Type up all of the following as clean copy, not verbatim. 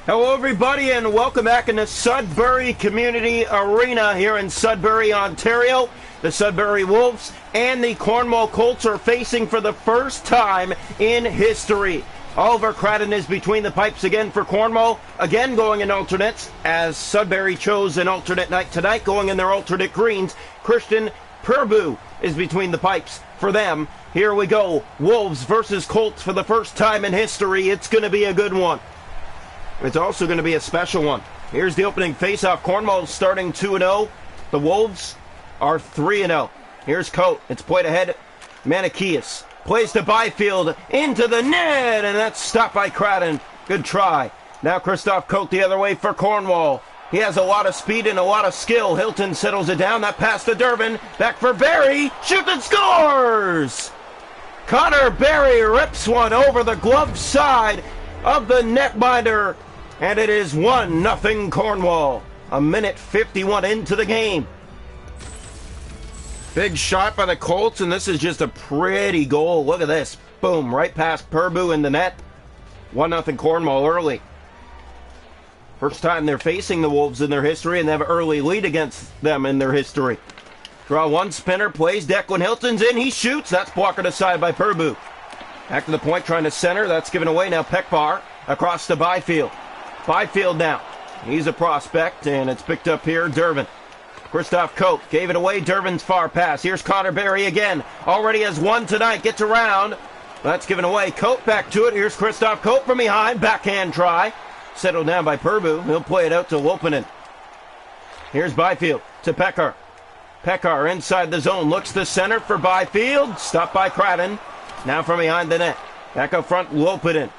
Hello everybody and welcome back in the Sudbury Community Arena here in Sudbury, Ontario. The Sudbury Wolves and the Cornwall Colts are facing for the first time in history. Oliver Cradden is between the pipes again for Cornwall, again going in alternates, as Sudbury chose an alternate night tonight, going in their alternate greens. Christian Purbu is between the pipes for them. Here we go, Wolves versus Colts for the first time in history. It's going to be a good one. It's also going to be a special one. Here's the opening faceoff. Cornwall starting 2-0. The Wolves are 3-0. Here's Coate. It's played ahead. Manikias plays to Byfield into the net, and that's stopped by Cradden. Good try. Now Christoph Coate the other way for Cornwall. He has a lot of speed and a lot of skill. Hilton settles it down. That pass to Durbin. Back for Barry. Shoots and scores! Connor Barry rips one over the glove side of the netminder. And it is 1-0 Cornwall. A minute 51 into the game. Big shot by the Colts, and this is just a pretty goal. Look at this. Boom, right past Purbu in the net. 1-0 Cornwall early. First time they're facing the Wolves in their history, and they have an early lead against them in their history. Draw one spinner, plays Declan Hilton's in, he shoots. That's blocked aside by Purbu. Back to the point, trying to center. That's given away now. Pekbar across to Byfield. Byfield now. He's a prospect, and it's picked up here. Durbin. Christoph Coate gave it away. Durbin's far pass. Here's Connor Barry again. Already has one tonight. Gets around. That's given away. Coate back to it. Here's Christoph Coate from behind. Backhand try. Settled down by Purbu. He'll play it out to Lopinen. Here's Byfield to Pekar. Pekar inside the zone. Looks to center for Byfield. Stopped by Cradden. Now from behind the net. Back up front, Lopinen.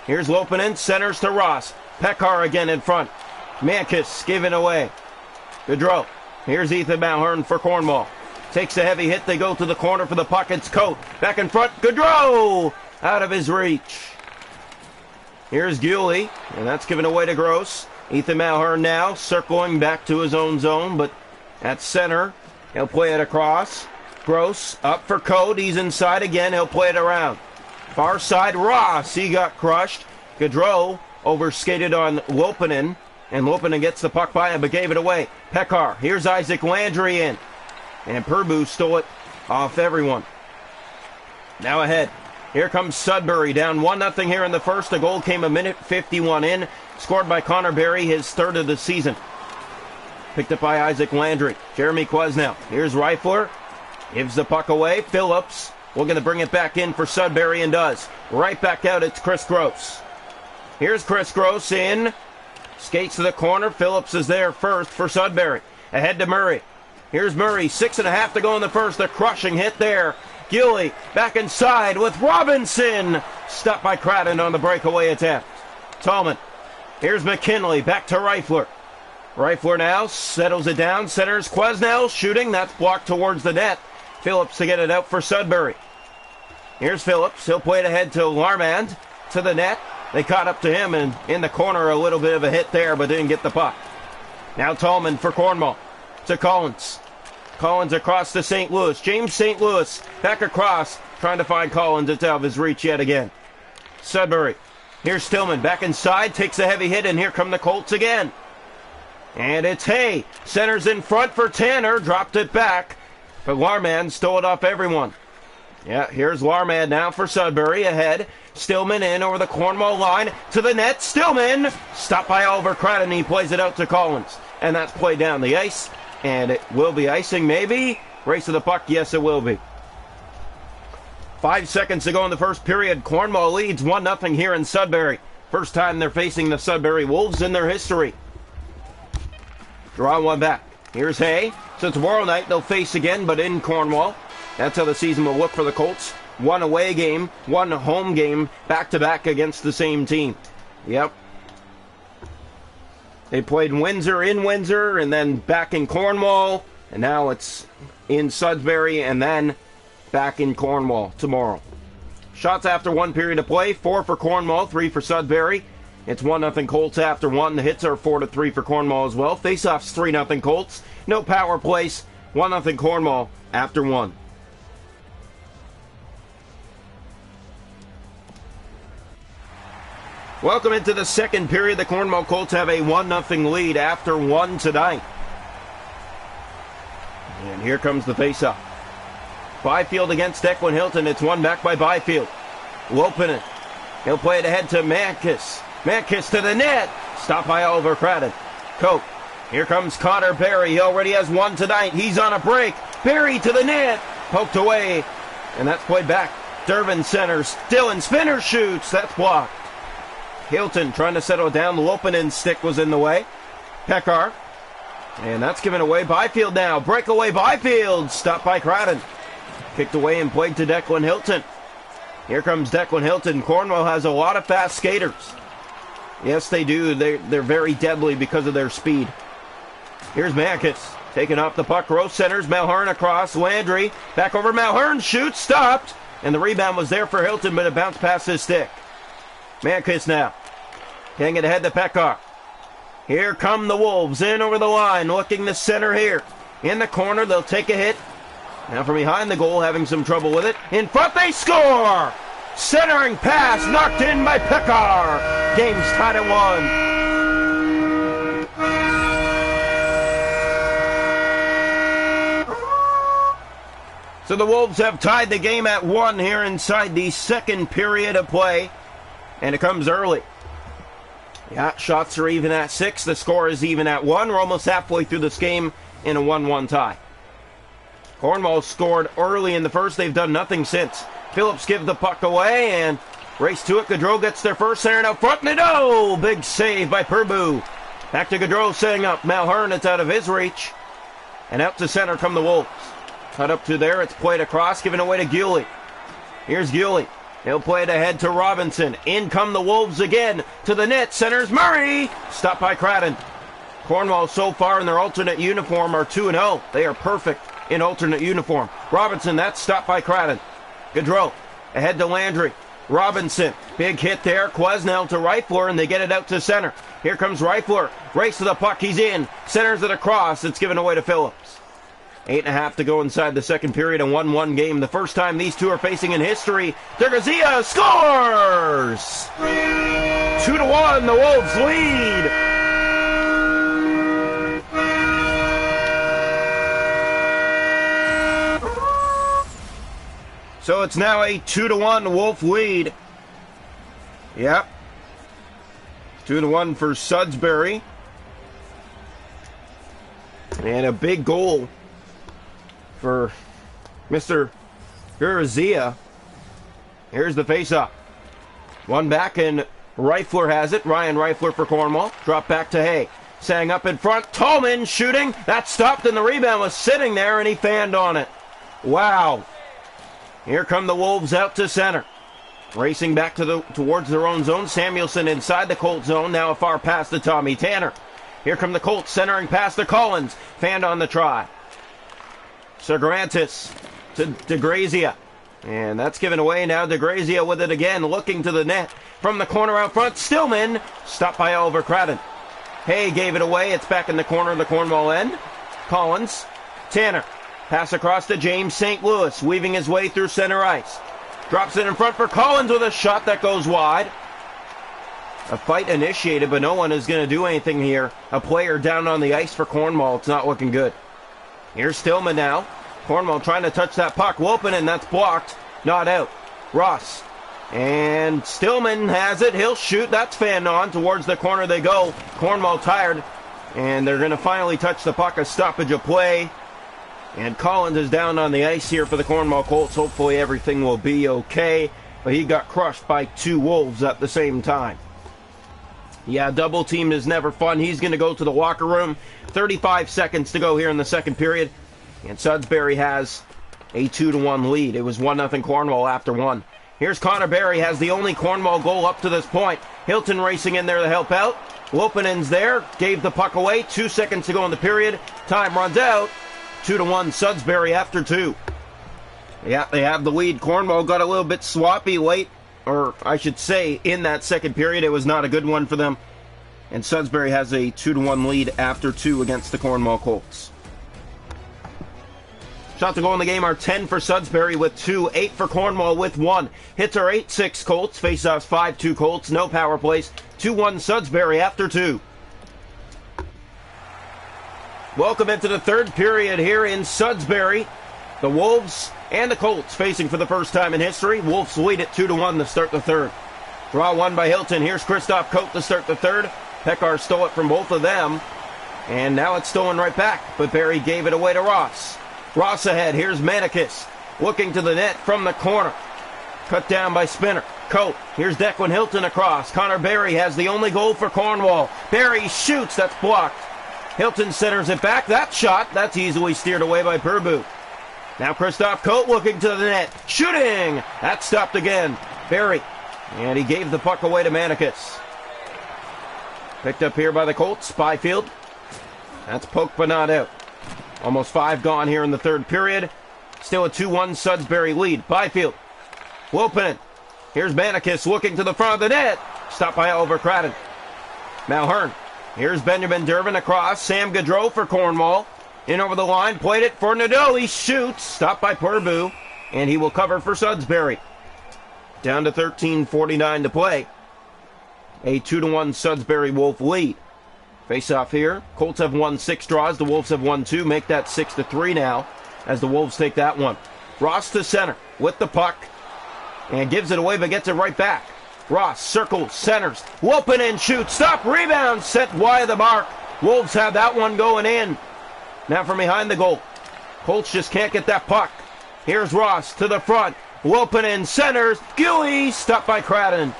Here's Lopinen. Centers to Ross. Pekar again in front. Mankus giving away. Gaudreau. Here's Ethan Malhern for Cornwall. Takes a heavy hit. They go to the corner for the puck. It's Coate. Back in front. Gaudreau! Out of his reach. Here's Guhle. And that's given away to Gross. Ethan Malhern now circling back to his own zone. But at center, he'll play it across. Gross up for Coate. He's inside again. He'll play it around. Far side, Ross. He got crushed. Gaudreau overskated on Lopinen, and Lopinen gets the puck by him, but gave it away. Pekar, here's Isaac Landry in, and Purbu stole it off everyone. Now ahead. Here comes Sudbury, down 1-0 here in the first. The goal came a minute 51 in, scored by Connor Barry, his third of the season. Picked up by Isaac Landry. Jeremy Kwasnow. Here's Reifler, gives the puck away. Phillips, we're going to bring it back in for Sudbury, and does. Right back out, it's Chris Gross. Here's Chris Gross in. Skates to the corner. Phillips is there first for Sudbury. Ahead to Murray. Here's Murray. 6.5 to go in the first. A crushing hit there. Guhle back inside with Robinson. Stopped by Cradden on the breakaway attempt. Tallman. Here's McKinley. Back to Reifler. Reifler now settles it down. Centers Kwasnow shooting. That's blocked towards the net. Phillips to get it out for Sudbury. Here's Phillips. He'll play it ahead to Larmand. To the net. They caught up to him, and in the corner a little bit of a hit there, but didn't get the puck. Now Tallman for Cornwall. To Collins. Collins across to St. Louis. James St. Louis back across, trying to find Collins. It's out of his reach yet again. Sudbury. Here's Stillman back inside, takes a heavy hit, and here come the Colts again. And it's Hay. Centers in front for Tanner. Dropped it back, but Larman stole it off everyone. Yeah, here's Larman now for Sudbury ahead. Stillman in over the Cornwall line to the net. Stillman stopped by Oliver Cradden. He plays it out to Collins. And that's played down the ice. And it will be icing maybe. Race to the puck. Yes, it will be. 5 seconds to go in the first period. Cornwall leads 1-0 here in Sudbury. First time they're facing the Sudbury Wolves in their history. Draw one back. Here's Hay. So tomorrow night they'll face again, but in Cornwall. That's how the season will look for the Colts. One away game, one home game, back-to-back against the same team. Yep. They played Windsor in Windsor, and then back in Cornwall, and now it's in Sudbury, and then back in Cornwall tomorrow. Shots after one period of play, 4 for Cornwall, 3 for Sudbury. It's 1-0 Colts after one. The hits are 4-3 for Cornwall as well. Faceoffs 3-0 Colts. No power plays. 1-0 Cornwall after one. Welcome into the second period. The Cornwall Colts have a 1-0 lead after one tonight. And here comes the face-off. Byfield against Declan Hilton. It's won back by Byfield. Lopinen. He'll play it ahead to Mankis. Mankis to the net. Stopped by Oliver Cradden. Cope. Here comes Connor Barry. He already has one tonight. He's on a break. Barry to the net. Poked away. And that's played back. Durbin centers. Dylan Spinner shoots. That's blocked. Hilton trying to settle down. Lopinen's stick was in the way. Pekar. And that's given away. Byfield now. Breakaway Byfield. Stopped by Cradden. Kicked away and played to Declan Hilton. Here comes Declan Hilton. Cornwall has a lot of fast skaters. Yes, they do. They're very deadly because of their speed. Here's Mankis. Taking off the puck. Rowe centers. Malhern across. Landry. Back over. Malhern shoots. Stopped. And the rebound was there for Hilton, but it bounced past his stick. Mankis now. Getting it ahead to Pekar. Here come the Wolves in over the line. Looking to center here. In the corner. They'll take a hit. Now from behind the goal, having some trouble with it. In front, they score! Centering pass, knocked in by Pekar. Game's tied at 1. So the Wolves have tied the game at 1 here inside the second period of play. And it comes early. Yeah, shots are even at 6. The score is even at 1. We're almost halfway through this game in a 1-1 tie. Cornwall scored early in the first. They've done nothing since. Phillips gives the puck away and race to it. Gaudreau gets their first center out front. No! Big save by Purbu. Back to Gaudreau setting up. Malhern, it's out of his reach. And out to center come the Wolves. Cut up to there. It's played across. Given away to Guley. Here's Guley. He'll play it ahead to Robinson. In come the Wolves again. To the net. Centers Murray. Stopped by Cradden. Cornwall so far in their alternate uniform are 2-0. They are perfect in alternate uniform. Robinson, that's stopped by Cradden. Gaudreau. Ahead to Landry. Robinson. Big hit there. Quesnel to Reifler, and they get it out to center. Here comes Reifler. Race to the puck. He's in. Centers it across. It's given away to Phillips. 8.5 to go inside the second period. A 1-1 game. The first time these two are facing in history. Dergazia scores! 2-1. The Wolves lead. So it's now a 2-1 Wolf lead. Yep. 2-1 for Sudbury. And a big goal for Mr. Gurzia. Here's the face-off. One back and Reifler has it. Ryan Reifler for Cornwall. Drop back to Hay. Sang up in front. Tallman shooting. That stopped and the rebound was sitting there and he fanned on it. Wow. Here come the Wolves out to center. Racing back towards their own zone. Samuelson inside the Colts zone. Now a far pass to Tommy Tanner. Here come the Colts centering pass to Collins. Fanned on the try. Segrantis to DeGrazia. And that's given away now. DeGrazia with it again. Looking to the net. From the corner out front. Stillman. Stopped by Oliver Cradden. Hay gave it away. It's back in the corner of the Cornwall end. Collins. Tanner. Pass across to James St. Louis, weaving his way through center ice. Drops it in front for Collins with a shot that goes wide. A fight initiated, but no one is going to do anything here. A player down on the ice for Cornwall. It's not looking good. Here's Stillman now. Cornwall trying to touch that puck. Lopinen, that's blocked. Not out. Ross. And Stillman has it. He'll shoot. That's fanned on. Towards the corner they go. Cornwall tired. And they're going to finally touch the puck. A stoppage of play. And Collins is down on the ice here for the Cornwall Colts. Hopefully everything will be okay. But he got crushed by 2 Wolves at the same time. Yeah, double team is never fun. He's going to go to the locker room. 35 seconds to go here in the second period. And Sudbury has a 2-1 lead. It was 1-0 Cornwall after 1. Here's Connor Barry, has the only Cornwall goal up to this point. Hilton racing in there to help out. Lopinen's there. Gave the puck away. 2 seconds to go in the period. Time runs out. 2-1 Sudbury after 2. Yeah, they have the lead. Cornwall got a little bit sloppy late, or I should say in that second period. It was not a good one for them. And Sudbury has a 2-1 lead after 2 against the Cornwall Colts. Shots to goal in the game are 10 for Sudbury with 2, 8 for Cornwall with 1. Hits are 8-6 Colts, faceoffs 5-2 Colts, no power plays, 2-1 Sudbury after 2. Welcome into the third period here in Sudbury. The Wolves and the Colts facing for the first time in history. Wolves lead at 2-1 to start the third. Draw one by Hilton. Here's Christoph Cote to start the third. Pekar stole it from both of them. And now it's stolen right back, but Barry gave it away to Ross. Ross ahead. Here's Manikis looking to the net from the corner. Cut down by Spinner. Cote. Here's Declan Hilton across. Connor Barry has the only goal for Cornwall. Barry shoots. That's blocked. Hilton centers it back. That shot, that's easily steered away by Purbu. Now Christoph Cote looking to the net. Shooting! That's stopped again. Barry. And he gave the puck away to Manikis. Picked up here by the Colts. Byfield. That's poked but not out. Almost 5 gone here in the third period. Still a 2-1 Sudbury lead. Byfield. Wilpinen. Here's Manikis looking to the front of the net. Stopped by Oliver Cradden. Malhern. Here's Benjamin Durbin across. Sam Gaudreau for Cornwall. In over the line. Played it for Nadeau. He shoots. Stopped by Purbu. And he will cover for Sudbury. Down to 13:49 to play. A 2-1 Sudbury Wolf lead. Face off here. Colts have won 6 draws. The Wolves have won 2. Make that 6-3 now as the Wolves take that one. Ross to center with the puck. And gives it away but gets it right back. Ross circles, centers, Wilpinen shoots, stop, rebound, set wide of the mark. Wolves have that one going in. Now from behind the goal. Colts just can't get that puck. Here's Ross to the front. Wilpinen centers, Guey, stopped by Cradden.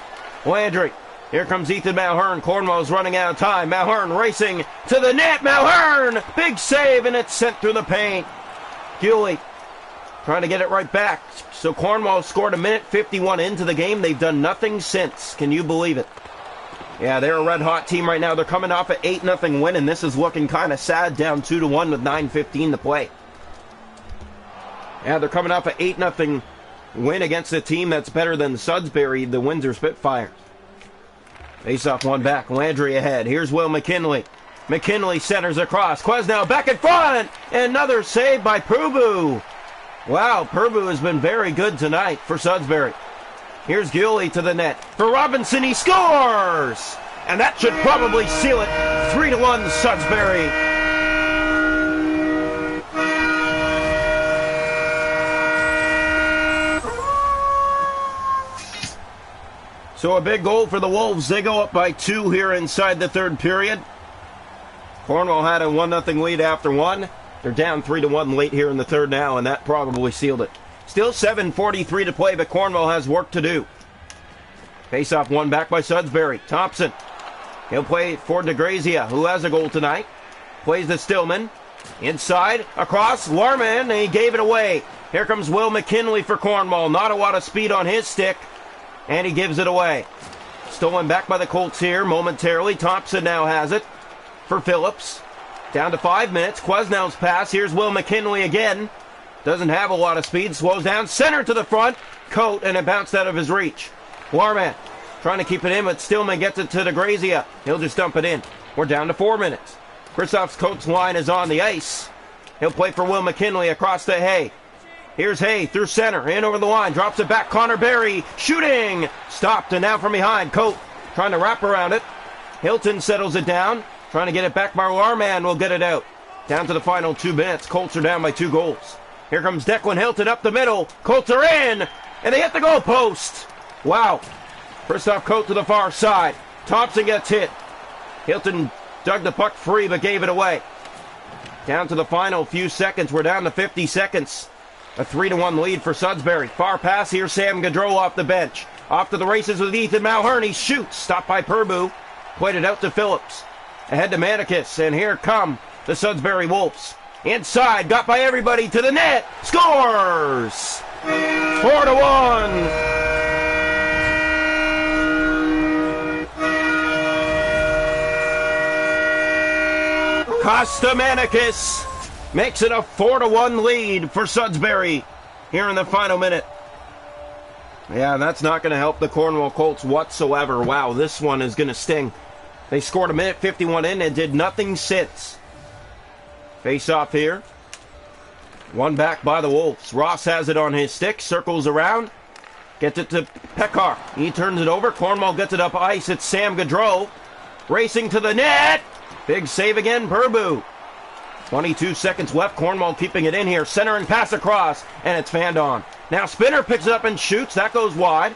Landry. Here comes Ethan Malhern. Cornwall's running out of time. Malhern racing to the net. Malhern, big save, and it's sent through the paint. Guey trying to get it right back. So Cornwall scored a minute 51 into the game. They've done nothing since. Can you believe it? Yeah, they're a red-hot team right now. They're coming off an 8-0 win, and this is looking kind of sad, down 2-1 with 9:15 to play. Yeah, they're coming off an 8-0 win against a team that's better than Sudbury, the Windsor Spitfires. Face-off one back. Landry ahead. Here's Will McKinley. McKinley centers across. Quesnell back in front. Another save by Purbu. Wow, Purbu has been very good tonight for Sudbury. Here's Gully to the net. For Robinson, he scores! And that should probably seal it. 3-1 Sudbury. So a big goal for the Wolves. They go up by 2 here inside the third period. Cornwall had a 1-0 lead after 1. They're down 3-1 late here in the third now, and that probably sealed it. Still 7:43 to play, but Cornwall has work to do. Face-off one back by Sudbury. Thompson. He'll play for DeGrazia, who has a goal tonight. Plays to Stillman. Inside, across, Larman, and he gave it away. Here comes Will McKinley for Cornwall. Not a lot of speed on his stick, and he gives it away. Stolen back by the Colts here momentarily. Thompson now has it for Phillips. Down to 5 minutes. Quesnell's pass. Here's Will McKinley again. Doesn't have a lot of speed. Slows down. Center to the front. Cote, and it bounced out of his reach. Warman trying to keep it in, but Stillman gets it to DeGrazia. He'll just dump it in. We're down to 4 minutes. Christoph's Coates line is on the ice. He'll play for Will McKinley across to Hay. Here's Hay through center. In over the line. Drops it back. Connor Barry shooting. Stopped, and now from behind. Cote trying to wrap around it. Hilton settles it down. Trying to get it back. Marlarman will get it out. Down to the final 2 minutes. Colts are down by 2 goals. Here comes Declan Hilton up the middle. Colts are in, and they hit the goal post. Wow. Christoph Cote to the far side. Thompson gets hit. Hilton dug the puck free, but gave it away. Down to the final few seconds. We're down to 50 seconds. A 3-1 lead for Sudbury. Far pass here. Sam Gaudreau off the bench. Off to the races with Ethan Malhern. He shoots. Stopped by Purbu. Played it out to Phillips. Ahead to Manikis, and here come the Sudbury Wolves. Inside, got by everybody to the net. Scores! 4-1. Costa Manikis makes it a 4-1 lead for Sudbury here in the final minute. Yeah, that's not going to help the Cornwall Colts whatsoever. Wow, this one is going to sting. They scored a minute 51 in and did nothing since. Face off here. One back by the Wolves. Ross has it on his stick, circles around, gets it to Pekar. He turns it over. Cornwall gets it up ice. It's Sam Gaudreau racing to the net. Big save again, Purbu. 22 seconds left. Cornwall keeping it in here. Centering pass across, and it's fanned on. Now Spinner picks it up and shoots. That goes wide.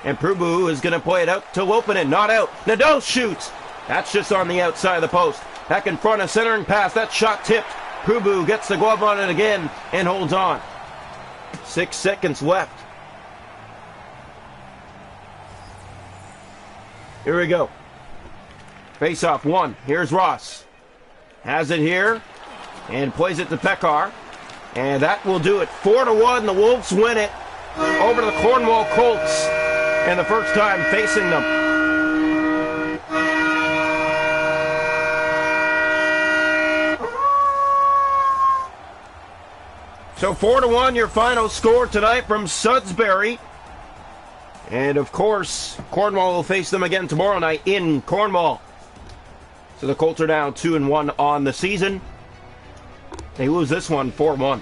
And Purbu is going to play it out to Lopinen. Not out. Nadeau shoots. That's just on the outside of the post. Back in front, a centering pass. That shot tipped. Purbu gets the glove on it again and holds on. 6 seconds left. Here we go. Face-off one. Here's Ross. Has it here and plays it to Pekar. And that will do it. 4-1. The Wolves win it over the Cornwall Colts. And the first time facing them. So 4-1, your final score tonight from Sudbury. And of course, Cornwall will face them again tomorrow night in Cornwall. So the Colts are down 2-1 on the season. They lose this one 4-1.